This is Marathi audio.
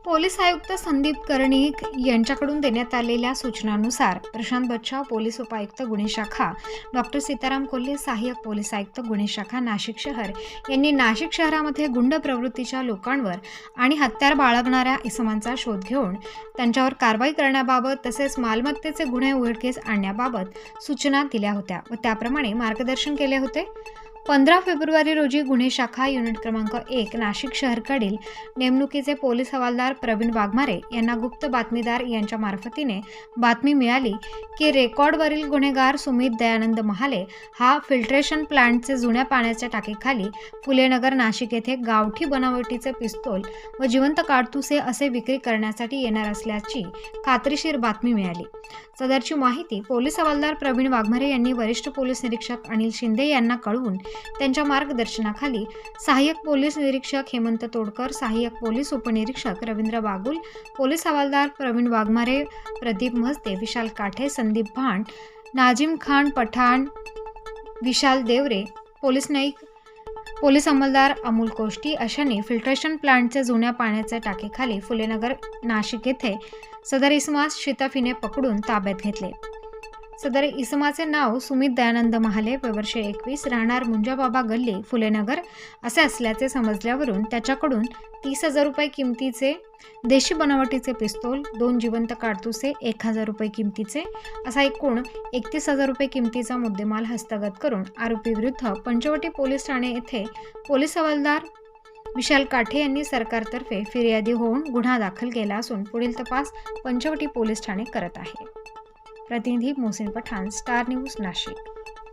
पोलीस आयुक्त संदीप कर्णिक यांच्याकडून देण्यात आलेल्या सूचनानुसार प्रशांत बच्छाव पोलीस उपायुक्त गुन्हे शाखा, डॉक्टर सीताराम कोल्हे सहाय्यक पोलीस आयुक्त गुन्हे शाखा नाशिक शहर यांनी नाशिक शहरामध्ये गुंड प्रवृत्तीच्या लोकांवर आणि हत्यार बाळगणाऱ्या इसमांचा शोध घेऊन त्यांच्यावर कारवाई करण्याबाबत तसेच मालमत्तेचे गुन्हे उघडकीस आणण्याबाबत सूचना दिल्या होत्या व त्याप्रमाणे मार्गदर्शन केले होते। 15 फेब्रुवारी रोजी गुन्हे शाखा युनिट क्रमांक 1 नाशिक शहरकडील नेमणुकीचे पोलीस हवालदार प्रवीण वाघमारे यांना गुप्त बातमीदार यांच्या मार्फतीने बातमी मिळाली की रेकॉर्डवरील गुन्हेगार सुमित दयानंद महाले हा फिल्ट्रेशन प्लांटचे जुन्या पाण्याच्या टाकीखाली फुलेनगर नाशिक येथे गावठी बनावटीचे पिस्तूल व जिवंत काडतुसे असे विक्री करण्यासाठी येणार असल्याची खात्रीशीर बातमी मिळाली। सदरची माहिती पोलीस हवालदार प्रवीण वाघमारे यांनी वरिष्ठ पोलीस निरीक्षक अनिल शिंदे यांना कळवून त्यांच्या मार्गदर्शनाखाली सहाय्यक पोलीस निरीक्षक हेमंत तोडकर, सहाय्यक पोलीस उपनिरीक्षक रवींद्र बागुल, पोलीस हवालदार प्रवीण वाघमारे, प्रदीप मस्ते, विशाल काठे, संदीप भांड, नाजिम खान पठाण, विशाल देवरे, पोलीस नाईक, पोलीस अंमलदार अमोल कोष्टी अशांनी फिल्ट्रेशन प्लांटचे जुन्या पाण्याच्या टाकीखाली फुलेनगर नाशिक येथे सदर इसमास शिताफीने पकडून ताब्यात घेतले। सदर इसमाचे नाव सुमित दयानंद महाले, वर्ष 21, राहणार मुंजाबाबा गल्ली फुलेनगर असे असल्याचे समजल्यावरून त्याच्याकडून 30,000 रुपये किमतीचे देशी बनावटीचे पिस्तूल, 2 जिवंत काडतुसे, 1,000 रुपये किमतीचे असा एकूण 31,000 रुपये किमतीचा मुद्देमाल हस्तगत करून आरोपी विरुद्ध पंचवटी पोलीस ठाणे येथे पोलीस हवालदार विशाल काठे यांनी सरकारतर्फे फिर्यादी होऊन गुन्हा दाखल केला असून पुढील तपास पंचवटी पोलीस ठाणे करत आहे। प्रतिनिधी मोहसिन पठाण, स्टार न्यूज, नाशिक।